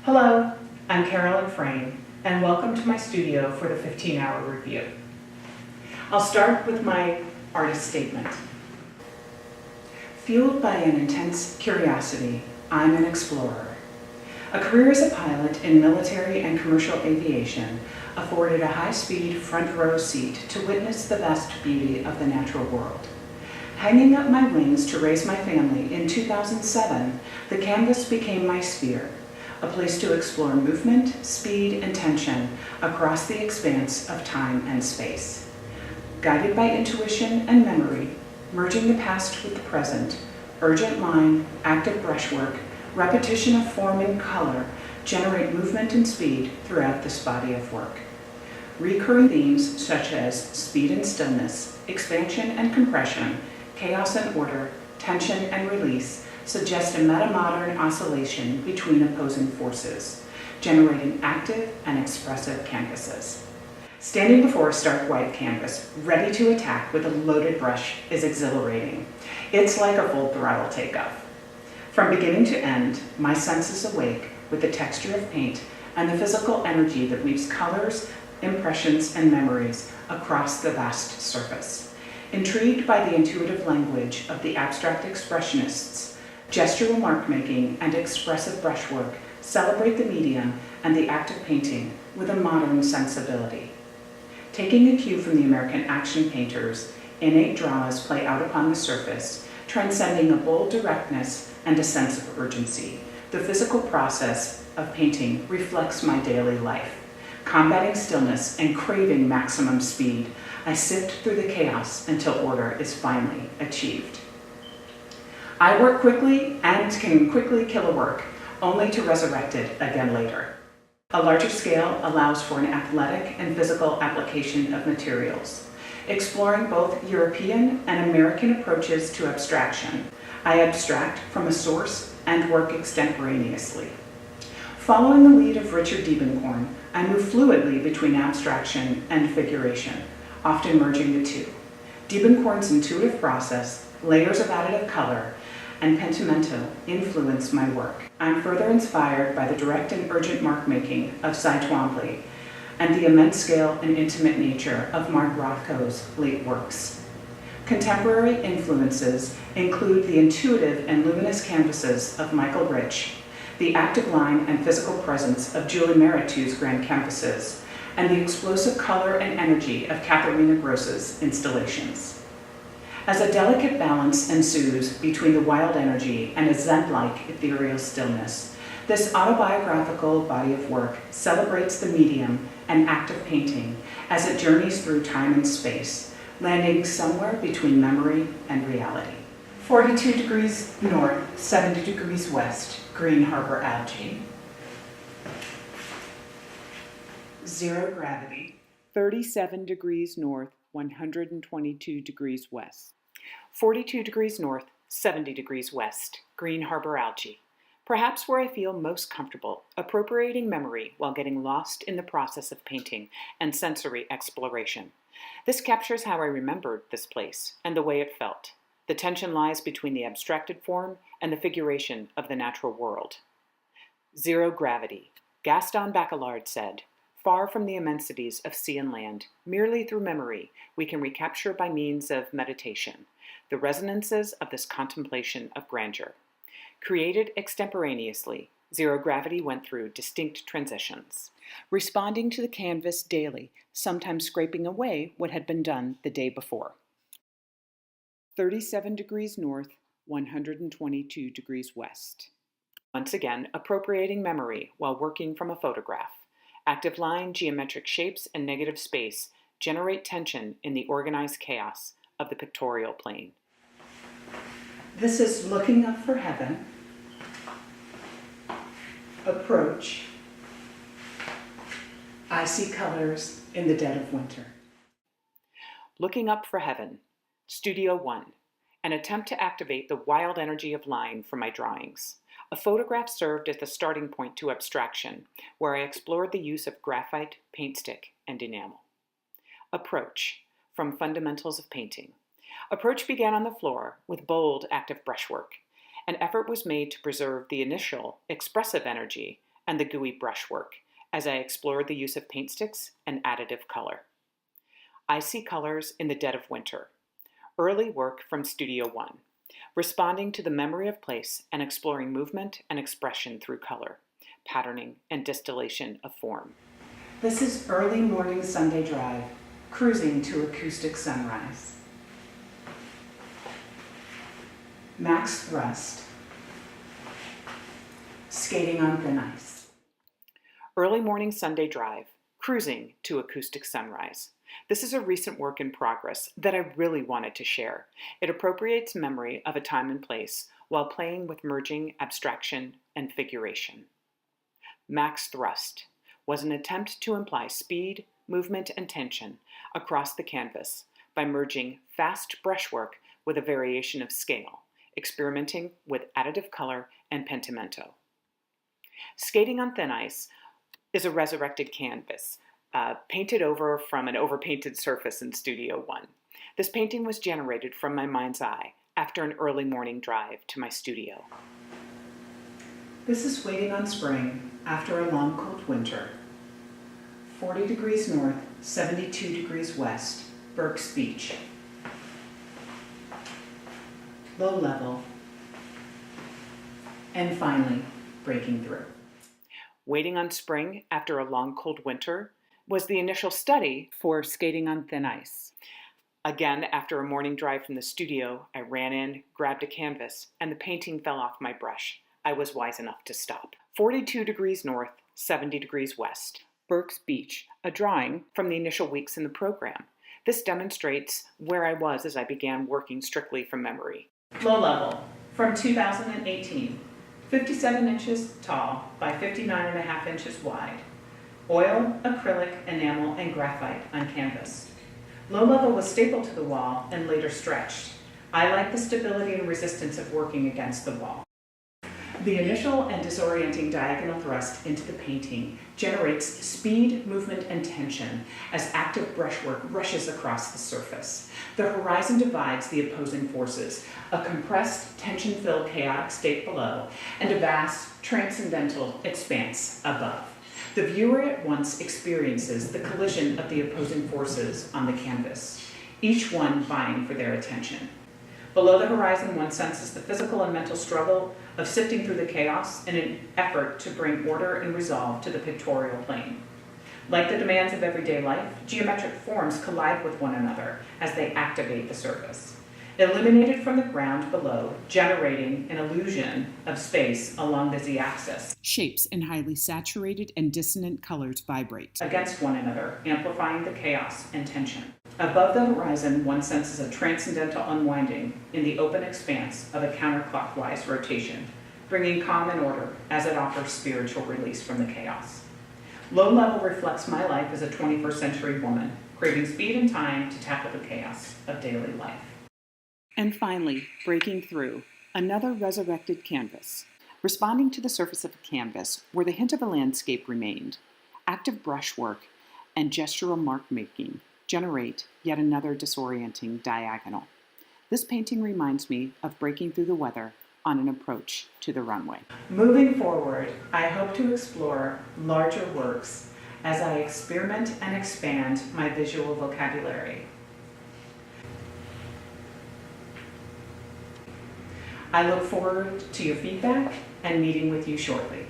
Hello, I'm Carolyn Frame, and welcome to my studio for the 15-hour review. I'll start with my artist statement. Fueled by an intense curiosity, I'm an explorer. A career as a pilot in military and commercial aviation afforded a high-speed front row seat to witness the vast beauty of the natural world. Hanging up my wings to raise my family in 2007, the canvas became my sphere, a place to explore movement, speed, and tension across the expanse of time and space. Guided by intuition and memory, merging the past with the present, urgent line, active brushwork, repetition of form and color generate movement and speed throughout this body of work. Recurring themes such as speed and stillness, expansion and compression, chaos and order, tension and release suggest a meta-modern oscillation between opposing forces, generating active and expressive canvases. Standing before a stark white canvas, ready to attack with a loaded brush, is exhilarating. It's like a full throttle takeoff. From beginning to end, my senses awake with the texture of paint and the physical energy that weaves colors, impressions, and memories across the vast surface. Intrigued by the intuitive language of the abstract expressionists, gestural mark-making and expressive brushwork celebrate the medium and the act of painting with a modern sensibility. Taking a cue from the American action painters, innate dramas play out upon the surface, transcending a bold directness and a sense of urgency. The physical process of painting reflects my daily life. Combating stillness and craving maximum speed, I sift through the chaos until order is finally achieved. I work quickly and can quickly kill a work, only to resurrect it again later. A larger scale allows for an athletic and physical application of materials. Exploring both European and American approaches to abstraction, I abstract from a source and work extemporaneously. Following the lead of Richard Diebenkorn, I move fluidly between abstraction and figuration, often merging the two. Diebenkorn's intuitive process, layers of additive color, and pentimento influence my work. I'm further inspired by the direct and urgent mark-making of Cy Twombly and the immense scale and intimate nature of Mark Rothko's late works. Contemporary influences include the intuitive and luminous canvases of Michael Rich, the active line and physical presence of Julie Meritu's grand canvases, and the explosive color and energy of Katharina Gross's installations. As a delicate balance ensues between the wild energy and a Zen-like ethereal stillness, this autobiographical body of work celebrates the medium and act of painting as it journeys through time and space, landing somewhere between memory and reality. 42 degrees north, 70 degrees west, Green Harbor algae. Zero gravity. 37 degrees north, 122 degrees west. 42 degrees north, 70 degrees west, Green Harbor algae. Perhaps where I feel most comfortable, appropriating memory while getting lost in the process of painting and sensory exploration. This captures how I remembered this place and the way it felt. The tension lies between the abstracted form and the figuration of the natural world. Zero gravity. Gaston Bachelard said, "Far from the immensities of sea and land, merely through memory, we can recapture by means of meditation the resonances of this contemplation of grandeur." Created extemporaneously, Zero Gravity went through distinct transitions, responding to the canvas daily, sometimes scraping away what had been done the day before. 37 degrees north, 122 degrees west. Once again, appropriating memory while working from a photograph. Active line, geometric shapes, and negative space generate tension in the organized chaos of the pictorial plane. This is Looking Up for Heaven. Approach. I see colors in the dead of winter. Looking Up for Heaven, Studio One, an attempt to activate the wild energy of line from my drawings. A photograph served as the starting point to abstraction, where I explored the use of graphite, paint stick, and enamel. Approach, from Fundamentals of Painting. Approach began on the floor with bold, active brushwork. An effort was made to preserve the initial, expressive energy and the gooey brushwork as I explored the use of paint sticks and additive color. Icy colors in the dead of winter. Early work from Studio One, responding to the memory of place and exploring movement and expression through color, patterning, and distillation of form. This is early morning Sunday drive, cruising to acoustic sunrise. Max thrust. Skating on thin ice. Early morning Sunday drive, cruising to acoustic sunrise. This is a recent work in progress that I really wanted to share. It appropriates memory of a time and place while playing with merging abstraction and figuration. Max thrust was an attempt to imply speed, movement, and tension across the canvas by merging fast brushwork with a variation of scale, experimenting with additive color and pentimento. Skating on thin ice is a resurrected canvas, painted over from an overpainted surface in Studio One. This painting was generated from my mind's eye after an early morning drive to my studio. This is Waiting on Spring after a long cold winter. 40 degrees north, 72 degrees west, Burke's Beach. Low level. And finally, breaking through. Waiting on Spring after a long cold winter was the initial study for Skating on Thin Ice. Again, after a morning drive from the studio, I ran in, grabbed a canvas, and the painting fell off my brush. I was wise enough to stop. 42 degrees north, 70 degrees west. Burke's Beach, a drawing from the initial weeks in the program. This demonstrates where I was as I began working strictly from memory. Low level, from 2018. 57 inches tall by 59.5 inches wide. Oil, acrylic, enamel, and graphite on canvas. Low level was stapled to the wall and later stretched. I like the stability and resistance of working against the wall. The initial and disorienting diagonal thrust into the painting generates speed, movement, and tension as active brushwork rushes across the surface. The horizon divides the opposing forces, a compressed, tension-filled, chaotic state below, and a vast, transcendental expanse above. The viewer at once experiences the collision of the opposing forces on the canvas, each one vying for their attention. Below the horizon, one senses the physical and mental struggle of sifting through the chaos in an effort to bring order and resolve to the pictorial plane. Like the demands of everyday life, geometric forms collide with one another as they activate the surface, illuminated from the ground below, generating an illusion of space along the z-axis. Shapes in highly saturated and dissonant colors vibrate against one another, amplifying the chaos and tension. Above the horizon, one senses a transcendental unwinding in the open expanse of a counterclockwise rotation, bringing calm and order as it offers spiritual release from the chaos. Low level reflects my life as a 21st century woman, craving speed and time to tackle the chaos of daily life. And finally, breaking through, another resurrected canvas. Responding to the surface of a canvas where the hint of a landscape remained, active brushwork and gestural mark-making generate yet another disorienting diagonal. This painting reminds me of breaking through the weather on an approach to the runway. Moving forward, I hope to explore larger works as I experiment and expand my visual vocabulary. I look forward to your feedback and meeting with you shortly.